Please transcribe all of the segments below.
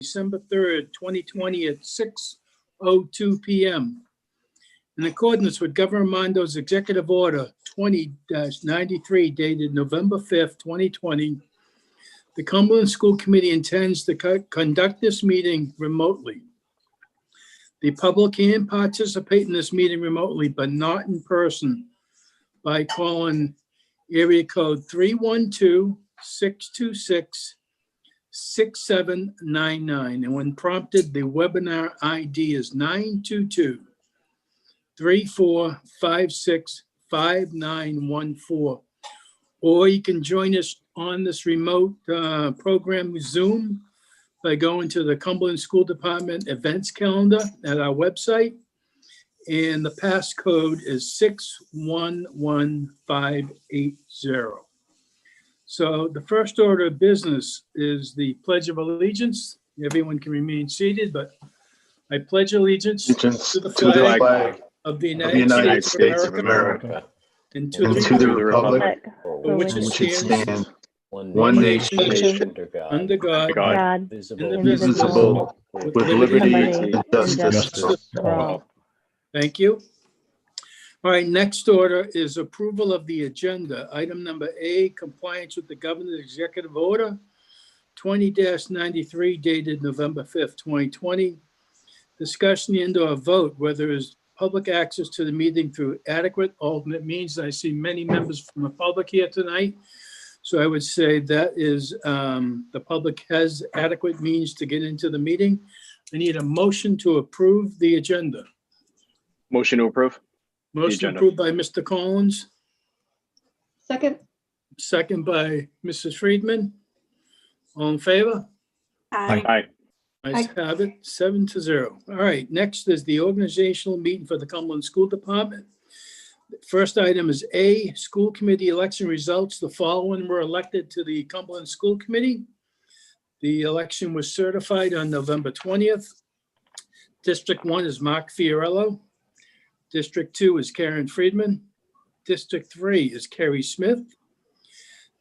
December 3rd, 2020 at 6:02 p.m. In accordance with Governor Mondo's Executive Order 20-93 dated November 5th, 2020, the Cumberland School Committee intends to conduct this meeting remotely. The public can participate in this meeting remotely, but not in person, by calling area code 312-626-6799. And when prompted, the webinar ID is 922-3456-5914. Or you can join us on this remote program with Zoom by going to the Cumberland School Department events calendar at our website. And the passcode is 611580. So the first order of business is the Pledge of Allegiance. Everyone can remain seated, but I pledge allegiance to the flag of the United States of America and to the republic for which it stands, one nation, under God, indivisible, with liberty and justice for all. Thank you. All right, next order is approval of the agenda. Item number A, compliance with the Governor's Executive Order 20-93 dated November 5th, 2020. Discussion and/or vote whether is public access to the meeting through adequate alternate means. I see many members from the public here tonight. So I would say that is the public has adequate means to get into the meeting. I need a motion to approve the agenda. Motion to approve. Motion approved by Mr. Collins, Second. second by Mrs. Friedman. All in favor? Aye. Ayes have it, 7-0. All right, next is the organizational meeting for the Cumberland School Department. First item is A, school committee election results. The following were elected to the Cumberland School Committee. The election was certified on November 20th. District 1 is Mark Fiorello. District 2 is Karen Friedman. District 3 is Kerry Smith.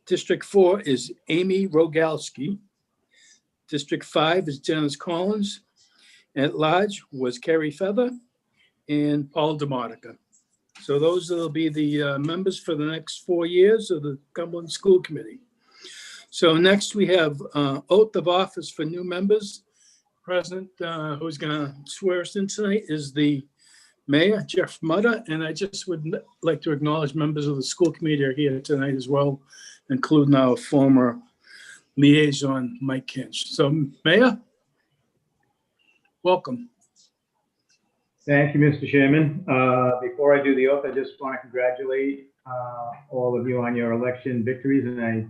District 4 is Amy Rogalski. District 5 is Dennis Collins. At large was Kerry Feather and Paul DeMonica. So those will be the members for the next 4 years of the Cumberland School Committee. So next we have oath of office for new members. Present, who's going to swear us in tonight is the Mayor, Jeff Mutter, and I just would like to acknowledge members of the school committee are here tonight as well, including our former liaison, Mike Kinch. So, Mayor, welcome. Thank you, Mr. Chairman. Before I do the oath, I just want to congratulate all of you on your election victories, and I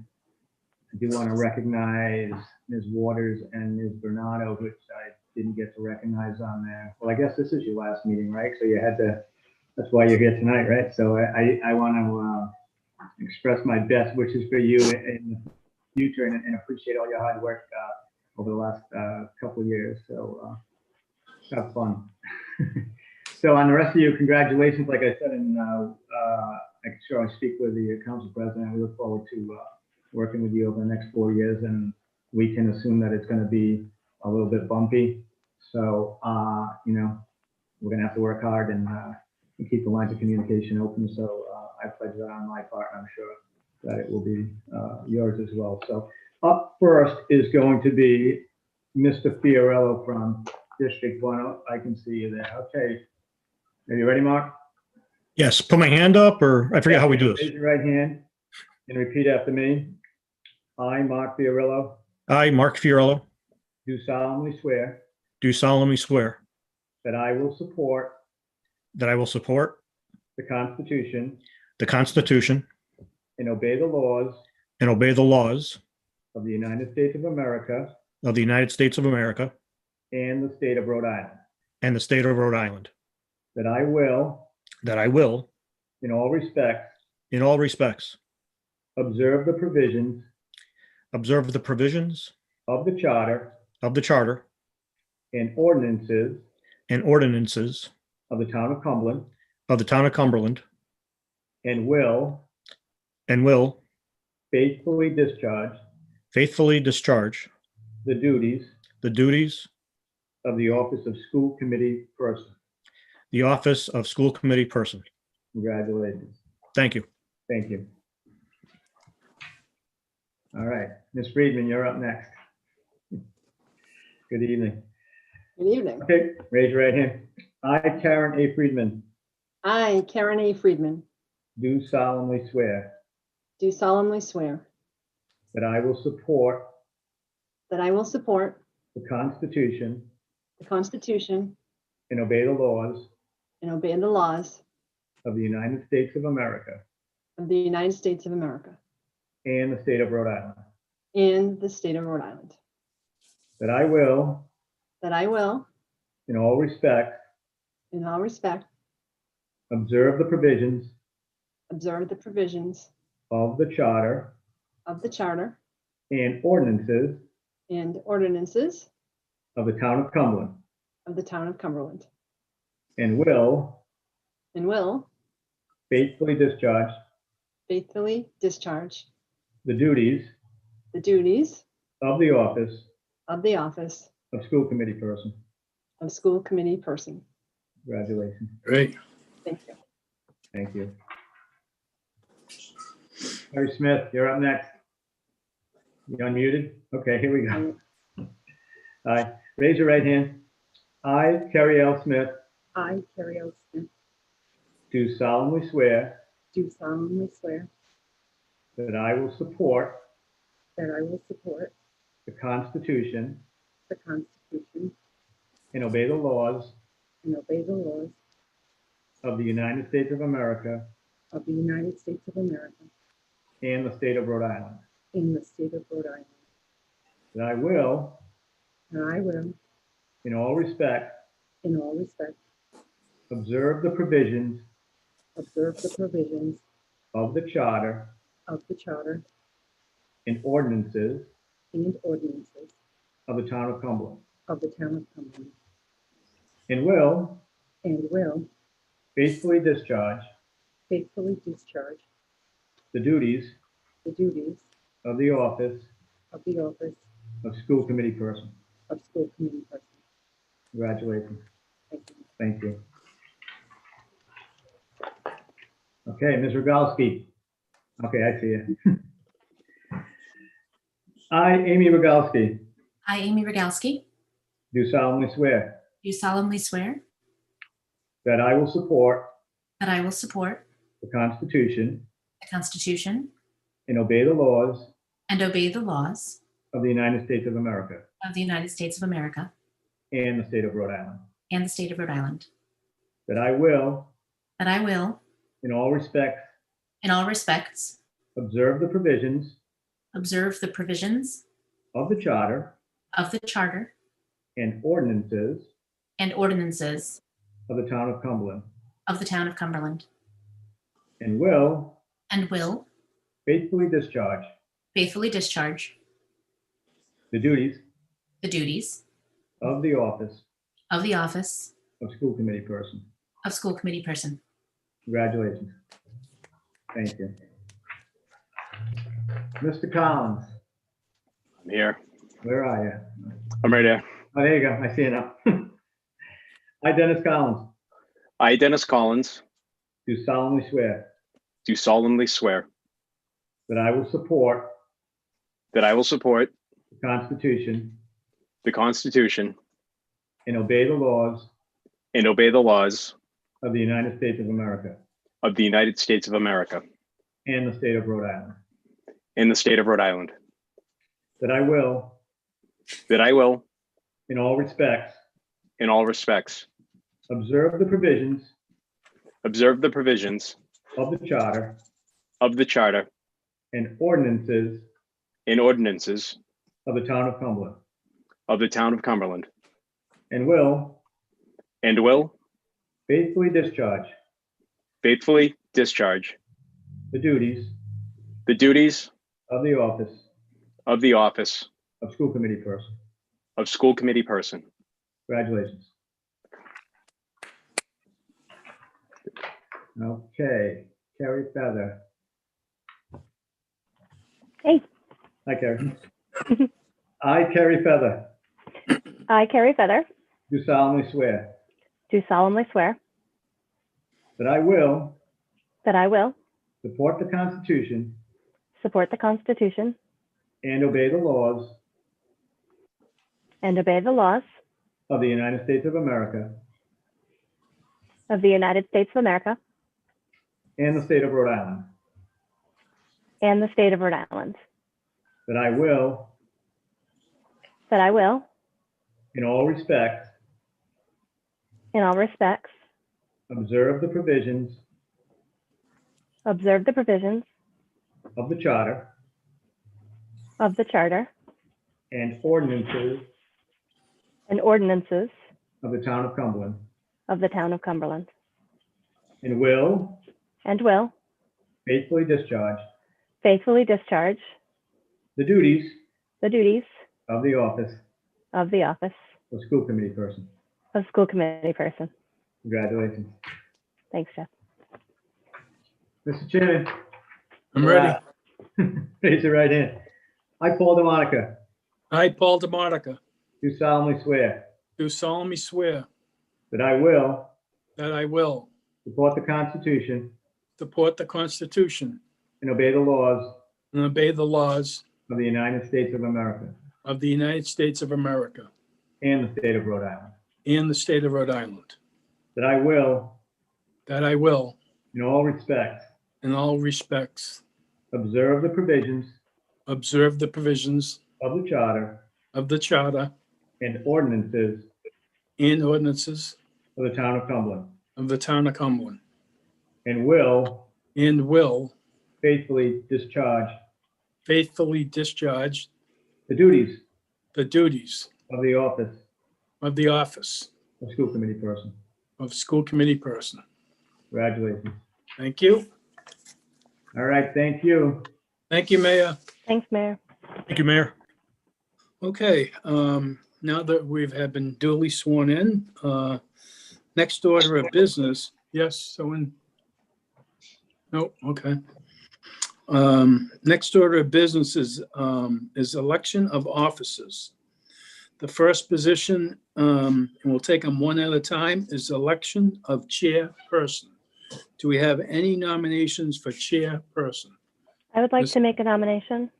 do want to recognize Ms. Waters and Ms. Bernardo, which I didn't get to recognize on there. Well, I guess this is your last meeting, right? So you had to, that's why you're here tonight, right? So I want to express my best wishes for you in the future and appreciate all your hard work over the last couple of years. So have fun. So on the rest of you, congratulations. Like I said, and I'm sure I speak with the council president. We look forward to working with you over the next 4 years, and we can assume that it's going to be a little bit bumpy. So, we're going to have to work hard and keep the lines of communication open. So I pledge that on my part. I'm sure that it will be yours as well. So up first is going to be Mr. Fiorello from District 1. I can see you there. Okay. Are you ready, Mark? Yes, put my hand up, or I forget how we do this. Raise your right hand and repeat after me. I, Mark Fiorello, I, Mark Fiorello, do solemnly swear do solemnly swear that I will support that I will support the Constitution the Constitution and obey the laws and obey the laws of the United States of America of the United States of America and the state of Rhode Island. and the state of Rhode Island, That I will, that I will, in all respects, observe the provisions observe the provisions of the Charter and ordinances of the town of Cumberland, and will faithfully discharge faithfully discharge the duties the duties of the office of school committee person. the office of school committee person. Congratulations. Thank you. Thank you. All right, Ms. Friedman, you're up next. Good evening. Good evening. Okay, raise your right hand. I, Karen A. Friedman, I, Karen A. Friedman, do solemnly swear do solemnly swear that I will support that I will support the Constitution the Constitution and obey the laws and obey the laws of the United States of America of the United States of America and the state of Rhode Island. and the state of Rhode Island. That I will, That I will, in all respects, in all respect, observe the provisions observe the provisions of the Charter of the Charter and ordinances and ordinances of the town of Cumberland, of the town of Cumberland, and will and will faithfully discharge faithfully discharge the duties the duties of the office of the office of school committee person. of school committee person. Congratulations. Great. Thank you. Thank you. Harry Smith, you're up next. You unmuted? Okay, here we go. All right, raise your right hand. I, Kerry L. Smith, I, Carrie L. Smith, do solemnly swear do solemnly swear that I will support that I will support the Constitution the Constitution and obey the laws and obey the laws of the United States of America of the United States of America and the state of Rhode Island. and the state of Rhode Island. That I will, And I will, in all respects, in all respects, observe the provisions observe the provisions of the Charter of the Charter and ordinances and ordinances of the town of Cumberland, of the town of Cumberland, and will faithfully discharge faithfully discharge the duties the duties of the office of the office of school committee person. of school committee person. Congratulations. Thank you. Thank you. Okay, Ms. Rogalski. Okay, I see you. I, Amy Rogalski, I, Amy Rogalski, do solemnly swear do solemnly swear that I will support that I will support the Constitution the Constitution and obey the laws and obey the laws of the United States of America of the United States of America and the state of Rhode Island. and the state of Rhode Island. That I will, That I will, in all respects, in all respects, observe the provisions observe the provisions of the Charter of the Charter and ordinances and ordinances of the town of Cumberland, of the town of Cumberland, and will faithfully discharge faithfully discharge the duties the duties of the office of the office of school committee person. of school committee person. Congratulations. Thank you. Mr. Collins, I'm here. where are you? I'm right here. Oh, there you go. I see you now. I, Dennis Collins, I, Dennis Collins, do solemnly swear do solemnly swear that I will support that I will support the Constitution the Constitution and obey the laws and obey the laws of the United States of America of the United States of America and the state of Rhode Island. and the state of Rhode Island. That I will, That I will, in all respects, in all respects, observe the provisions observe the provisions of the Charter of the Charter and ordinances and ordinances of the town of Cumberland, of the town of Cumberland, and will faithfully discharge faithfully discharge the duties the duties of the office of the office of school committee person. of school committee person. Congratulations. Okay, Carrie Feather. Hey. Hi, Carrie. I, Carrie Feather, I, Carrie Feather, do solemnly swear do solemnly swear that I will that I will support the Constitution support the Constitution and obey the laws and obey the laws of the United States of America of the United States of America and the state of Rhode Island, and the state of Rhode Island, that I will, that I will, in all respects, in all respects, observe the provisions observe the provisions of the Charter of the Charter and ordinances and ordinances of the town of Cumberland, of the town of Cumberland, and will and will faithfully discharge faithfully discharge the duties the duties of the office of the office of school committee person. of school committee person. Congratulations. Thanks, Jeff. Mr. Chairman. I'm ready. Raise your right hand. I, Paul DeMonica, I, Paul DeMonica, do solemnly swear do solemnly swear that I will that I will support the Constitution support the Constitution and obey the laws and obey the laws of the United States of America of the United States of America and the state of Rhode Island, and the state of Rhode Island, that I will, that I will, in all respects, in all respects, observe the provisions observe the provisions of the Charter of the Charter and ordinances and ordinances of the town of Cumberland, of the town of Cumberland, and will and faithfully discharge faithfully discharge the duties the duties of the office of the office of school committee person. of school committee person. Congratulations. Thank you. All right, thank you. Thank you, Mayor. Thanks, Mayor. Thank you, Mayor. Okay, now that have been duly sworn in, next order of business, yes, someone? No, okay. Next order of business is election of officers. The first position, and we'll take them one at a time, is election of chairperson. Do we have any nominations for chairperson? I would like Miss- to make a nomination.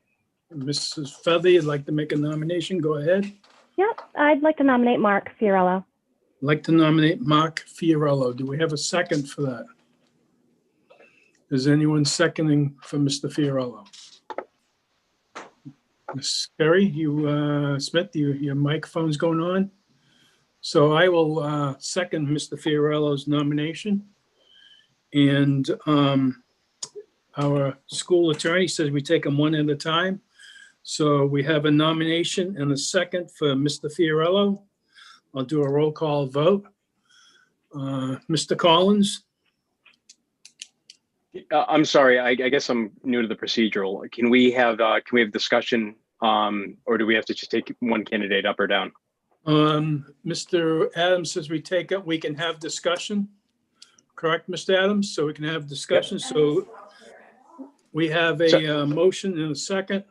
Mrs. Feather, you'd like to make a nomination? Go ahead. Yep, I'd like to nominate Mark Fiorello. I'd like to nominate Mark Fiorello. Do we have a second for that? Is anyone seconding for Mr. Fiorello? Ms. Perry, Smith, your microphone's going on. So I will second Mr. Fiorello's nomination. And our school attorney says we take them one at a time. So we have a nomination and a second for Mr. Fiorello. I'll do a roll call vote. Mr. Collins, I'm sorry, I guess I'm new to the procedural. Can we have discussion, or do we have to just take one candidate up or down? Mr. Adams says we can have discussion. Correct, Mr. Adams? So we can have discussion. So we have a motion and a second.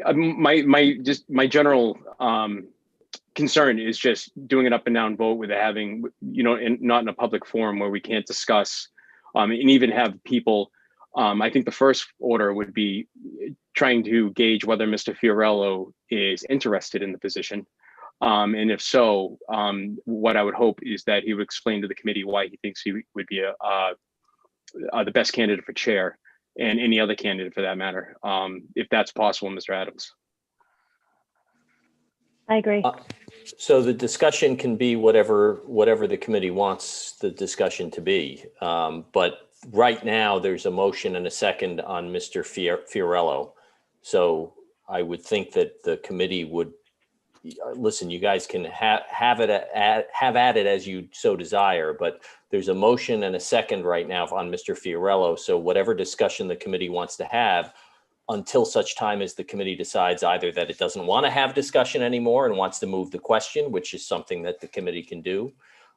My general concern is just doing an up and down vote with having, not in a public forum where we can't discuss and even have people. I think the first order would be trying to gauge whether Mr. Fiorello is interested in the position. And if so, what I would hope is that he would explain to the committee why he thinks he would be the best candidate for chair, and any other candidate for that matter, if that's possible, Mr. Adams. I agree. So the discussion can be whatever the committee wants the discussion to be. But right now, there's a motion and a second on Mr. Fiorello. So I would think that the committee would listen. You guys can have at it as you so desire. But there's a motion and a second right now on Mr. Fiorello. So whatever discussion the committee wants to have, until such time as the committee decides either that it doesn't want to have discussion anymore and wants to move the question, which is something that the committee can do.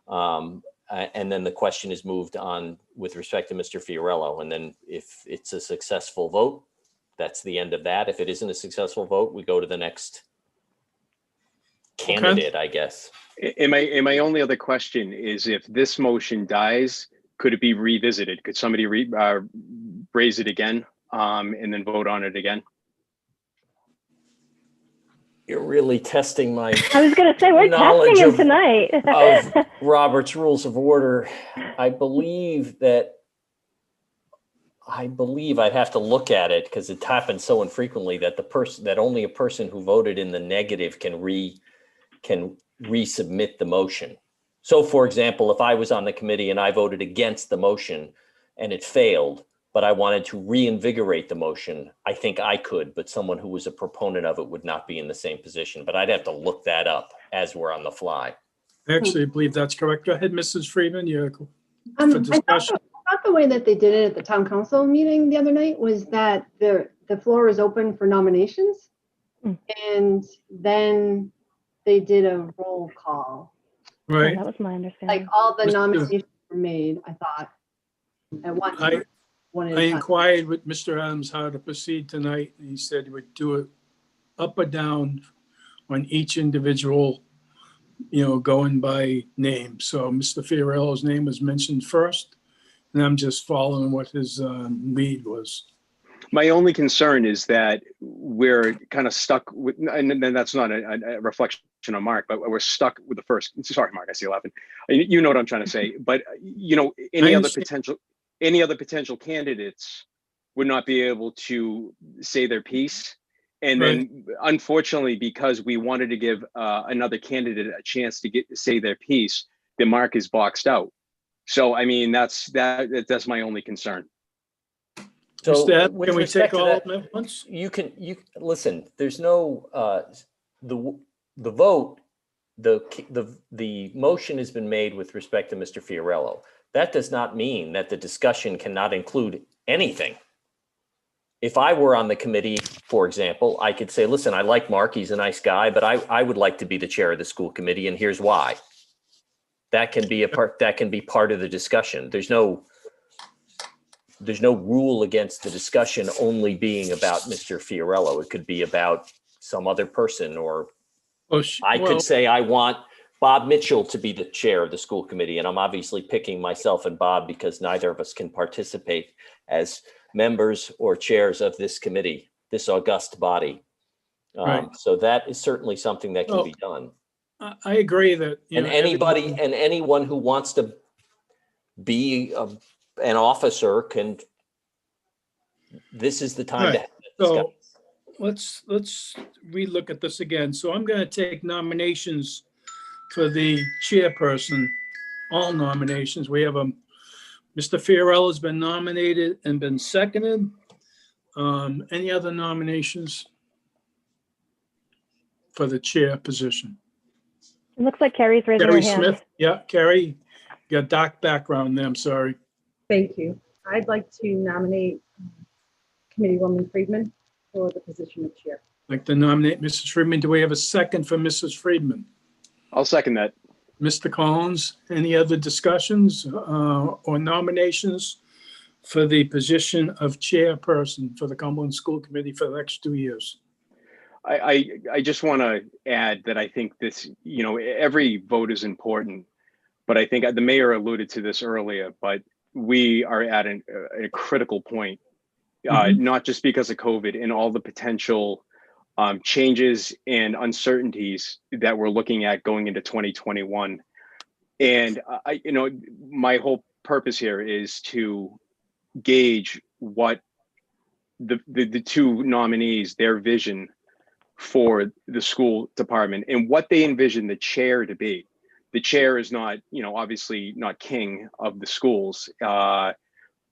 And then the question is moved on with respect to Mr. Fiorello. And then if it's a successful vote, that's the end of that. If it isn't a successful vote, we go to the next candidate, I guess. And my only other question is, if this motion dies, could it be revisited? Could somebody raise it again and then vote on it again? You're really testing my I was going to say, we're knowledge testing him of- tonight. of Robert's Rules of Order. I believe I'd have to look at it because it happens so infrequently that only a person who voted in the negative can resubmit the motion. So for example, if I was on the committee and I voted against the motion and it failed, but I wanted to reinvigorate the motion, I think I could, but someone who was a proponent of it would not be in the same position. But I'd have to look that up as we're on the fly. I actually believe that's correct. Go ahead, Mrs. Freeman. For I discussion. thought the way that they did it at the town council meeting the other night was that the floor is open for nominations. Mm. And then they did a roll call. Yeah, Right. that was my understanding. Like all the Mr. nominations were made, I thought, at one time. One at I a time. inquired with Mr. Adams how to proceed tonight, and he said he would do it up or down on each individual, going by name. So Mr. Fiorello's name was mentioned first, and I'm just following what his lead was. My only concern is that we're kind of stuck with, and then that's not a reflection on Mark, but we're stuck with the first. Sorry, Mark, I see you laughing. You know what I'm trying to say. But any other potential candidates would not be able to say their piece. And then, unfortunately, because we wanted to give another candidate a chance to say their piece, the Mark is boxed out. So, I mean, that's my only concern. So Mr. Adams, with can we respect take to all that, of them at once? you listen, there's no, the vote, the motion has been made with respect to Mr. Fiorello. That does not mean that the discussion cannot include anything. If I were on the committee, for example, I could say, listen, I like Mark, he's a nice guy, but I would like to be the chair of the school committee, and here's why. That can be part of the discussion. There's no rule against the discussion only being about Mr. Fiorello. It could be about some other person, or I could say I want Bob Mitchell to be the chair of the school committee, and I'm obviously picking myself and Bob because neither of us can participate as members or chairs of this committee, this august body. Right. So that is certainly something that can be done. I agree that. And anyone who wants to be an officer can, this is the time to have that discussion. So let's relook at this again. So I'm going to take nominations for the chairperson, all nominations. We have Mr. Fiorello has been nominated and been seconded. Any other nominations for the chair position? It looks like Carrie's raising her Carrie hand. Smith. Yeah, Carrie, you got dark background there. I'm sorry. Thank you. I'd like to nominate Committeewoman Friedman for the position of chair. I'd like to nominate Mrs. Friedman. Do we have a second for Mrs. Friedman? I'll second that. Mr. Collins, any other discussions or nominations for the position of chairperson for the Cumberland School Committee for the next 2 years? I just want to add that I think this, every vote is important, but I think the mayor alluded to this earlier, but we are at a critical point, not just because of COVID and all the potential changes and uncertainties that we're looking at going into 2021. And my whole purpose here is to gauge what the two nominees, their vision for the school department and what they envision the chair to be. The chair is not, obviously not king of the schools, but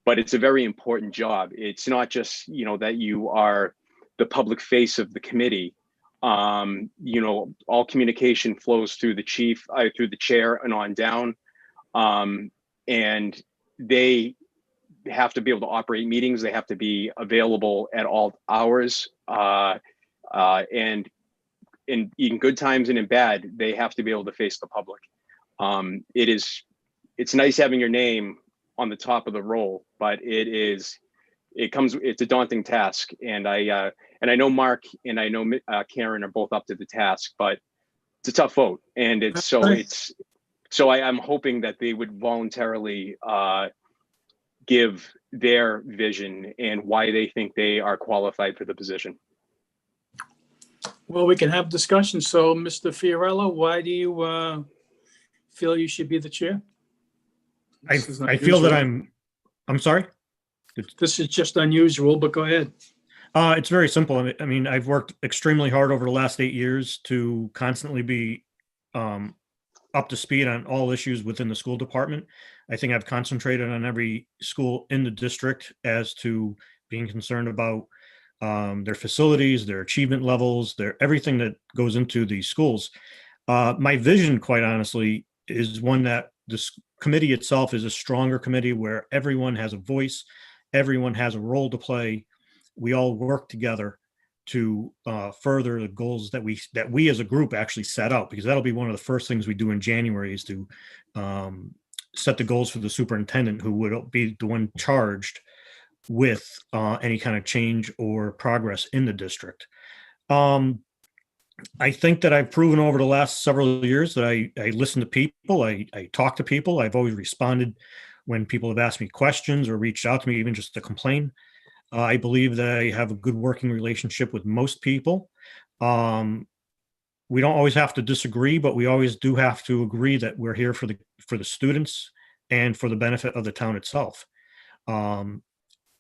it's a very important job. It's not just, that you are the public face of the committee. All communication flows through the chief, through the chair and on down. And they have to be able to operate meetings. They have to be available at all hours. And in good times and in bad, they have to be able to face the public. It's nice having your name on the top of the roll, but it's a daunting task. And I know Mark and I know Karen are both up to the task, but it's a tough vote, and Right. I'm hoping that they would voluntarily give their vision and why they think they are qualified for the position. Well, we can have discussion. So, Mr. Fiorello, why do you feel you should be the chair? I This is feel that unusual. I'm sorry. This is just unusual, but go ahead. It's very simple. I mean, I've worked extremely hard over the last 8 years to constantly be up to speed on all issues within the school department. I think I've concentrated on every school in the district as to being concerned about their facilities, their achievement levels, their everything that goes into these schools. My vision, quite honestly, is one that this committee itself is a stronger committee where everyone has a voice, everyone has a role to play. We all work together to further the goals that we as a group actually set out, because that'll be one of the first things we do in January is to set the goals for the superintendent, who would be the one charged with any kind of change or progress in the district. I think that I've proven over the last several years that I listen to people, I talk to people. I've always responded when people have asked me questions or reached out to me, even just to complain. I believe that I have a good working relationship with most people. We don't always have to disagree, but we always do have to agree that we're here for the students and for the benefit of the town itself. And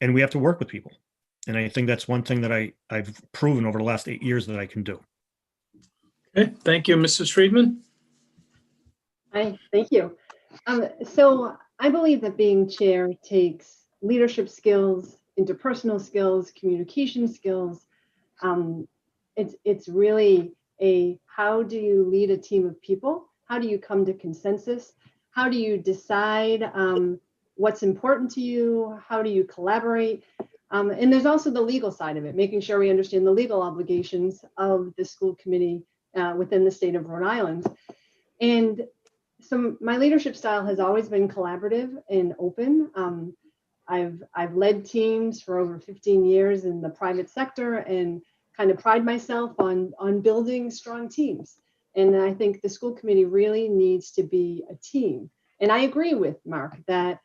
we have to work with people. And I think that's one thing that I've proven over the last 8 years that I can do. Okay, thank you, Mrs. Friedman. Hi, thank you. So I believe that being chair takes leadership skills, interpersonal skills, communication skills. It's really how do you lead a team of people? How do you come to consensus? How do you decide what's important to you? How do you collaborate? And there's also the legal side of it, making sure we understand the legal obligations of the school committee within the state of Rhode Island. And so my leadership style has always been collaborative and open. I've led teams for over 15 years in the private sector and kind of pride myself on building strong teams. And I think the school committee really needs to be a team. And I agree with Mark that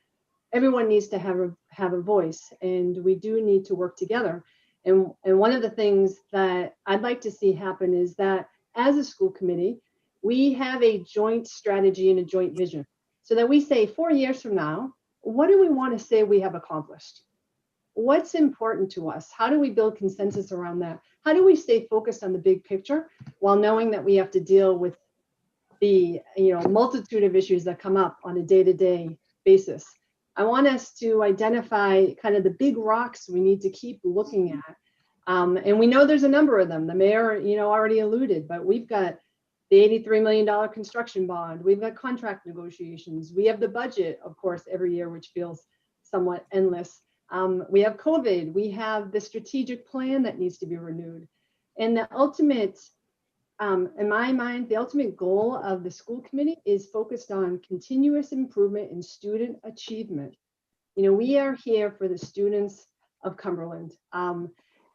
everyone needs to have a voice, and we do need to work together. And one of the things that I'd like to see happen is that as a school committee, we have a joint strategy and a joint vision, so that we say 4 years from now, what do we want to say we have accomplished? What's important to us? How do we build consensus around that? How do we stay focused on the big picture while knowing that we have to deal with the multitude of issues that come up on a day-to-day basis? I want us to identify kind of the big rocks we need to keep looking at. And we know there's a number of them. The mayor, already alluded, but we've got the $83 million construction bond. We've got contract negotiations. We have the budget, of course, every year, which feels somewhat endless. We have COVID. We have the strategic plan that needs to be renewed. And the ultimate, in my mind, the ultimate goal of the school committee is focused on continuous improvement in student achievement. We are here for the students of Cumberland.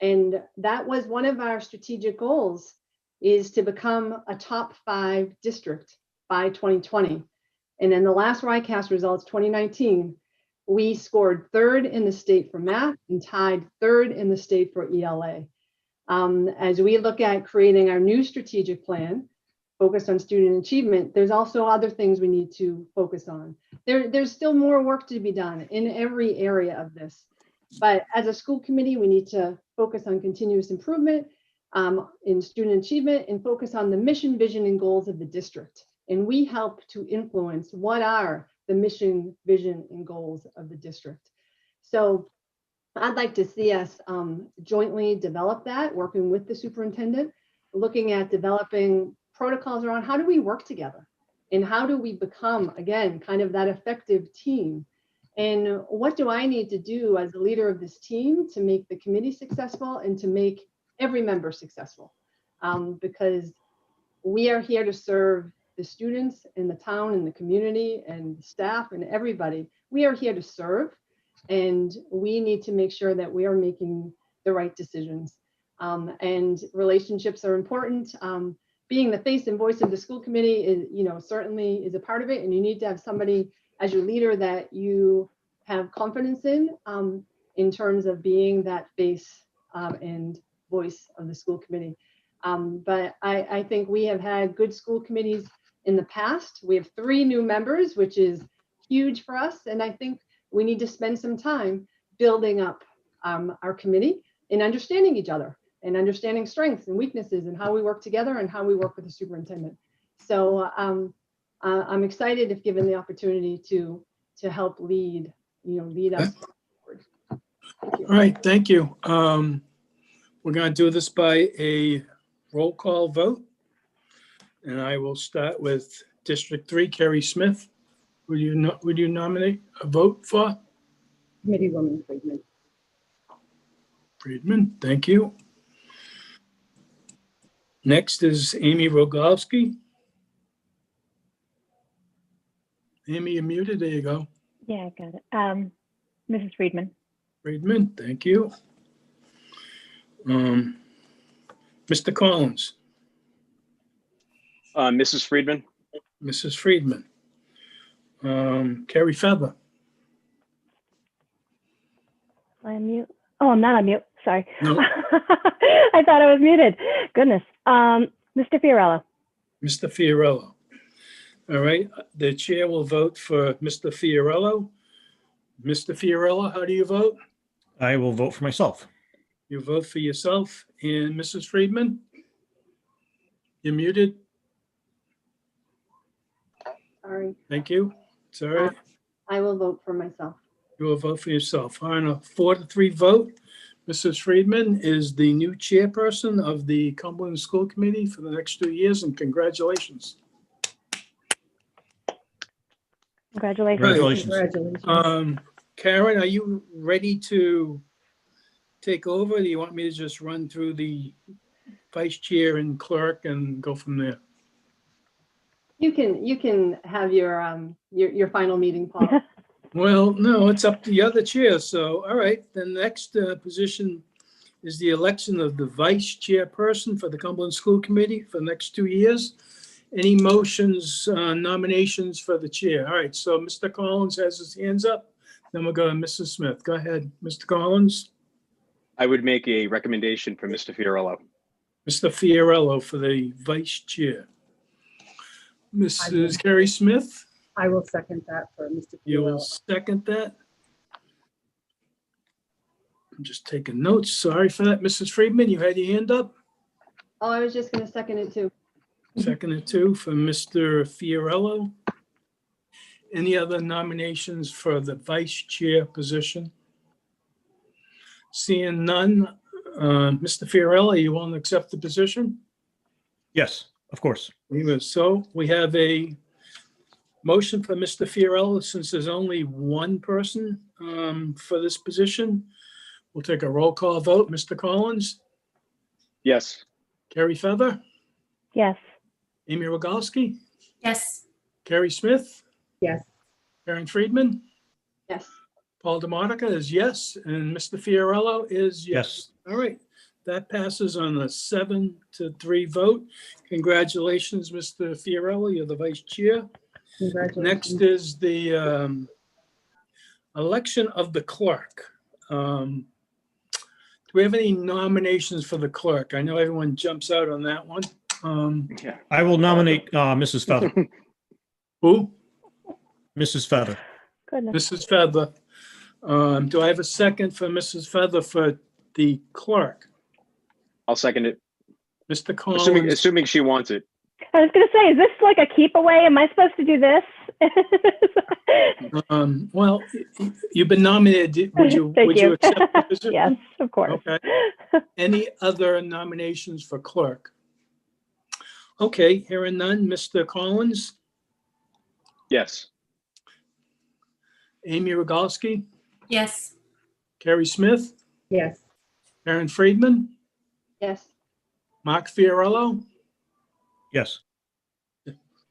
And that was one of our strategic goals, is to become a top 5 district by 2020. And in the last RICAS results, 2019, we scored 3rd in the state for math and tied 3rd in the state for ELA. As we look at creating our new strategic plan focused on student achievement, there's also other things we need to focus on. There's still more work to be done in every area of this. But as a school committee, we need to focus on continuous improvement in student achievement and focus on the mission, vision, and goals of the district. And we help to influence what are the mission, vision, and goals of the district. So I'd like to see us jointly develop that, working with the superintendent, looking at developing protocols around how do we work together and how do we become, again, kind of that effective team. And what do I need to do as a leader of this team to make the committee successful and to make every member successful? Because we are here to serve the students in the town and the community and staff and everybody. We are here to serve, and we need to make sure that we are making the right decisions. And relationships are important. being the face and voice of the school committee is, certainly is a part of it. And you need to have somebody as your leader that you have confidence in terms of being that face and voice of the school committee. But I think we have had good school committees in the past. We have 3 new members, which is huge for us. And I think we need to spend some time building up our committee and understanding each other and understanding strengths and weaknesses and how we work together and how we work with the superintendent. So I'm excited if given the opportunity to help lead us forward. Thank you. All right, thank you. We're going to do this by a roll call vote. And I will start with District 3, Kerry Smith. Would you nominate a vote for? Committeewoman Friedman. Friedman, thank you. Next is Amy Rogalski. Amy, you're muted. There you go. Yeah, I got it. Mrs. Friedman. Friedman, thank you. Mr. Collins. Mrs. Friedman. Mrs. Friedman. Carrie Feather. I'm mute. Oh, I'm not on mute. Sorry. No. I thought I was muted. Goodness. Mr. Fiorello. Mr. Fiorello. All right, the chair will vote for Mr. Fiorello. Mr. Fiorello, how do you vote? I will vote for myself. You vote for yourself. And Mrs. Friedman? You're muted. Sorry, Thank you. It's all right. I will vote for myself. You will vote for yourself. On a 4-3 vote, Mrs. Friedman is the new chairperson of the Cumberland School Committee for the next 2 years, and congratulations. Congratulations. Congratulations. Karen, are you ready to take over? Do you want me to just run through the vice chair and clerk and go from there? You can have your final meeting, Paul. Well, no, it's up to the other chair. So, all right, the next position is the election of the vice chairperson for the Cumberland School Committee for the next 2 years. Any motions, nominations for the chair? All right, so Mr. Collins has his hands up. Then we'll go to Mrs. Smith. Go ahead, Mr. Collins. I would make a recommendation for Mr. Fiorello. Mr. Fiorello for the vice chair. Mrs. Carrie Smith, I will second that for Mr. you will Fiorello. second that. I'm just taking notes. Sorry for that. Mrs. Friedman, you had your hand up. Oh, I was just going to second it too. Second and 2 for Mr. Fiorello. Any other nominations for the vice chair position? Seeing none, Mr. Fiorello, you want to accept the position? Yes, of course. So we have a motion for Mr. Fiorello. Since there's only one person for this position, we'll take a roll call vote. Mr. Collins, Yes. Carrie Feather, Yes. Amy Rogalski, Yes. Carrie Smith, Yes. Karen Friedman, Yes. Paul DeMonica is yes, and Mr. Fiorello is yes. Yes. All right, that passes on a 7-3 vote. Congratulations, Mr. Fiorello, you're the vice chair. Congratulations. Next is the election of the clerk. Do we have any nominations for the clerk? I know everyone jumps out on that one. Yeah. I will nominate Mrs. Feather. Who? Mrs. Feather. Goodness. Mrs. Feather. Do I have a second for Mrs. Feather for the clerk? I'll second it. Mr. Collins. Assuming she wants it. I was going to say, is this like a keep away? Am I supposed to do this? Well, you've been nominated. Would you Thank you. accept the position? Yes, of course. Okay. Any other nominations for clerk? Okay, hearing none. Mr. Collins, Yes. Amy Rogalski, Yes. Carrie Smith, Yes. Karen Friedman, Yes. Mark Fiorello, Yes.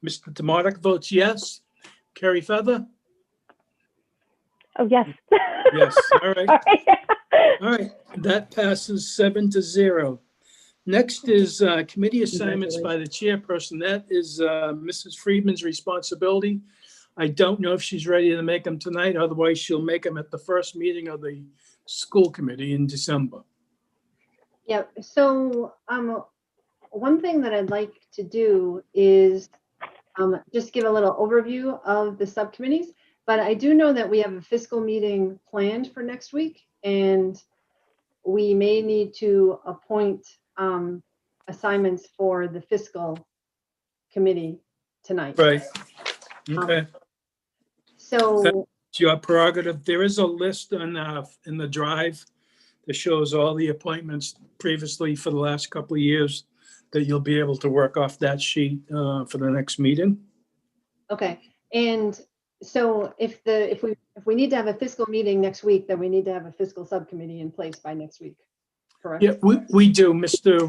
Mr. Tomatic votes yes. Carrie Feather? Oh, yes. Yes, all right. Sorry. All right, that passes 7-0. Next is committee assignments by the chairperson. That is Mrs. Friedman's responsibility. I don't know if she's ready to make them tonight. Otherwise, she'll make them at the first meeting of the school committee in December. Yeah, so one thing that I'd like to do is just give a little overview of the subcommittees, but I do know that we have a fiscal meeting planned for next week, and we may need to appoint assignments for the fiscal committee tonight. Right. Okay. So, It's your prerogative. There is a list in the drive that shows all the appointments previously for the last couple of years that you'll be able to work off that sheet for the next meeting. okay, and so if we need to have a fiscal meeting next week, then we need to have a fiscal subcommittee in place by next week, correct? Yeah, we do. Mr.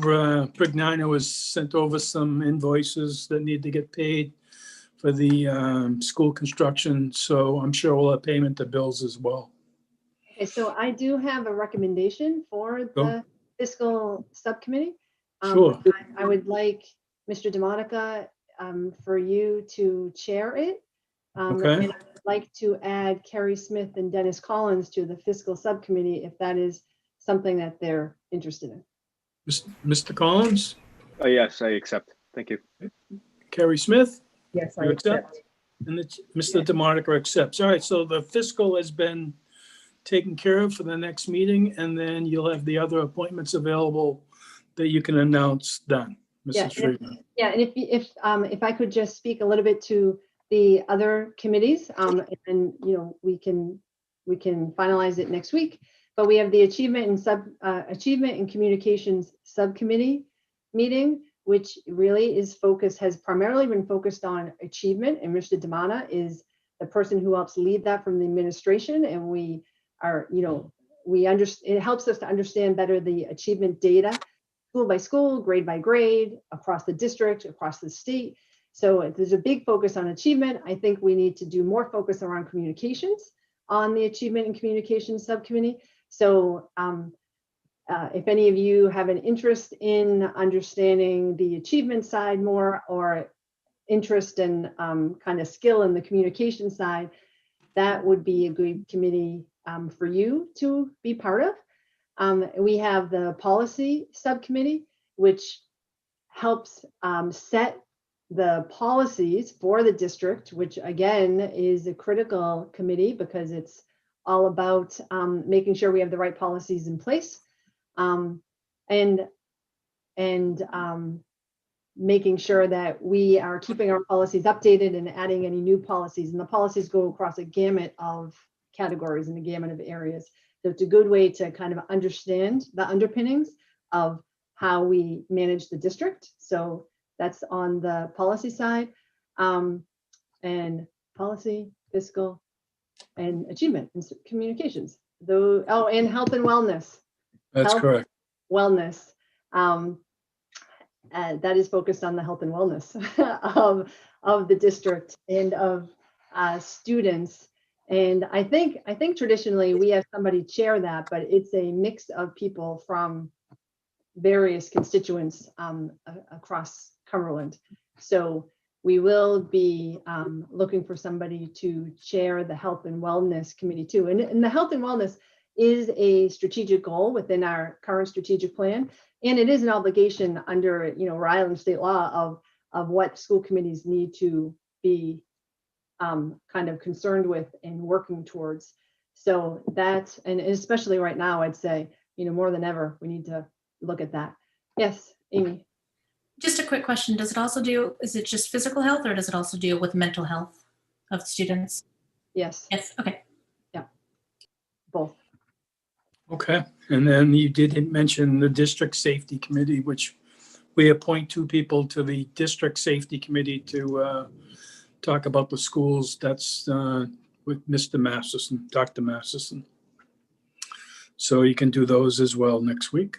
Brignano has sent over some invoices that need to get paid for the school construction, so I'm sure we'll have payment to bills as well. Okay, so I do have a recommendation for the fiscal subcommittee. Sure. I would like Mr. DeMonica for you to chair it. Okay. And I'd like to add Carrie Smith and Dennis Collins to the fiscal subcommittee if that is something that they're interested in. Mr. Collins, Yes, I accept. Thank you. Carrie Smith, Yes, I You accept? accept. and Mr. DeMonica accepts. All right, so the fiscal has been taken care of for the next meeting, and then you'll have the other appointments available that you can announce then, Yeah, Mrs. Friedman. Yeah, and if I could just speak a little bit to the other committees, and we can finalize it next week. But we have the achievement and communications subcommittee meeting, which really has primarily been focused on achievement, and Mr. Demana is the person who helps lead that from the administration, and it helps us to understand better the achievement data, school by school, grade by grade, across the district, across the state. So there's a big focus on achievement. I think we need to do more focus around communications on the achievement and communications subcommittee. So if any of you have an interest in understanding the achievement side more, or interest in kind of skill in the communication side, that would be a good committee for you to be part of. We have the policy subcommittee, which helps set the policies for the district, which again is a critical committee because it's all about making sure we have the right policies in place, and making sure that we are keeping our policies updated and adding any new policies. And the policies go across a gamut of categories and a gamut of areas. So it's a good way to kind of understand the underpinnings of how we manage the district. So that's on the policy side, and policy, fiscal, and achievement and communications. And health and wellness. That's Health, correct. Wellness. That is focused on the health and wellness of the district and of students. And I think traditionally we have somebody chair that, but it's a mix of people from various constituents across Cumberland. So we will be looking for somebody to chair the Health and Wellness Committee too. And the Health and Wellness is a strategic goal within our current strategic plan. And it is an obligation under, Rhode Island state law of what school committees need to be kind of concerned with and working towards. So that's, and especially right now, I'd say, more than ever, we need to look at that. Yes, Amy. Just a quick question. Is it just physical health or does it also deal with mental health of students? Yes. Yes, okay. Yeah, both. Okay, and then you did mention the district safety committee, which we appoint 2 people to the district safety committee to talk about the schools. That's with Mr. Masterson, Dr. Masterson. So you can do those as well next week.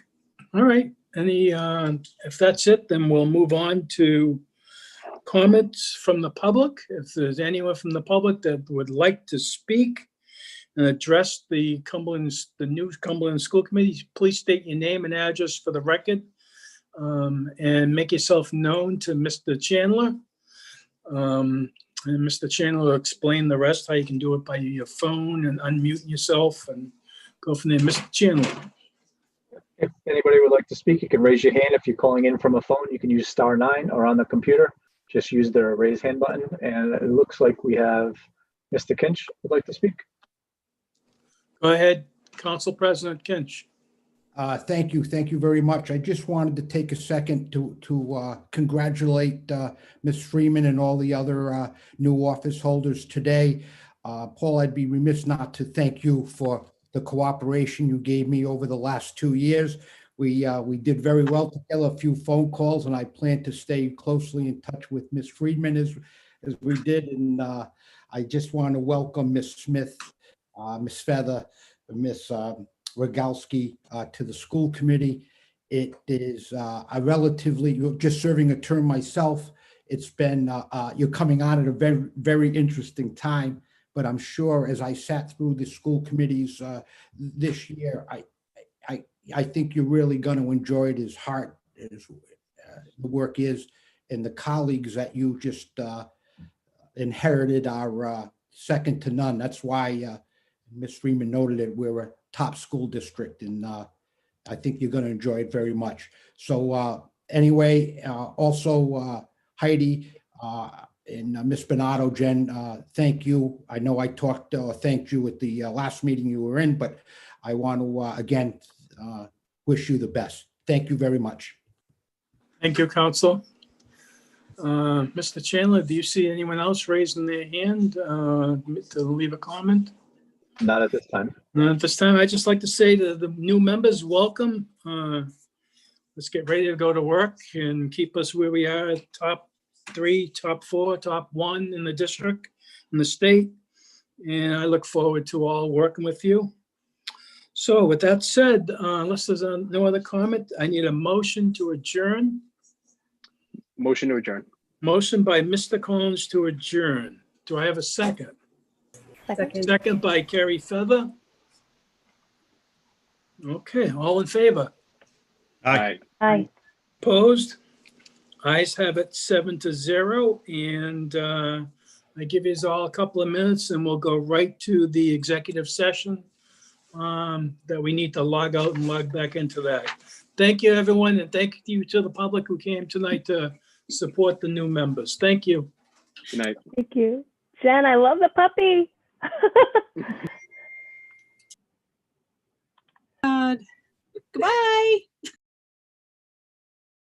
All right, if that's it, then we'll move on to comments from the public. If there's anyone from the public that would like to speak and address the new Cumberland School Committee, please state your name and address for the record. and make yourself known to Mr. Chandler. And Mr. Chandler will explain the rest, how you can do it by your phone and unmute yourself and go from there. Mr. Chandler. If anybody would like to speak, you can raise your hand. If you're calling in from a phone, you can use *9, or on the computer, just use the raise hand button. And it looks like we have Mr. Kinch would like to speak. Go ahead, Council President Kinch. Thank you. Thank you very much. I just wanted to take a second to congratulate Ms. Freeman and all the other new office holders today. Paul, I'd be remiss not to thank you for the cooperation you gave me over the last 2 years. We did very well together, a few phone calls, and I plan to stay closely in touch with Ms. Friedman as we did. And I just want to welcome Ms. Smith, Ms. Feather, Ms. Rogalski to the school committee. It is a relatively, just serving a term myself, it's been, you're coming on at a very, very interesting time. But I'm sure as I sat through the school committees this year, I think you're really going to enjoy it as hard as the work is, and the colleagues that you just inherited are second to none. That's why Ms. Freeman noted it. We're a top school district, and I think you're going to enjoy it very much. So anyway, also Heidi and Ms. Bonato, Jen, thank you. I know I thanked you at the last meeting you were in, but I want to again wish you the best. Thank you very much. Thank you, Council. Mr. Chandler, do you see anyone else raising their hand to leave a comment? Not at this time. Not at this time. I'd just like to say to the new members, welcome. Let's get ready to go to work and keep us where we are, top 3, top 4, top 1 in the district, in the state. And I look forward to all working with you. So with that said, unless there's no other comment, I need a motion to adjourn. Motion to adjourn. Motion by Mr. Collins to adjourn. Do I have a second? Second. Second by Carrie Feather. Okay, all in favor? Aye. Aye. Opposed? Ayes have it 7-0. And I give you all a couple of minutes and we'll go right to the executive session that we need to log out and log back into that. Thank you, everyone. And thank you to the public who came tonight to support the new members. Thank you. Good night. Thank you. Jen, I love the puppy. Goodbye.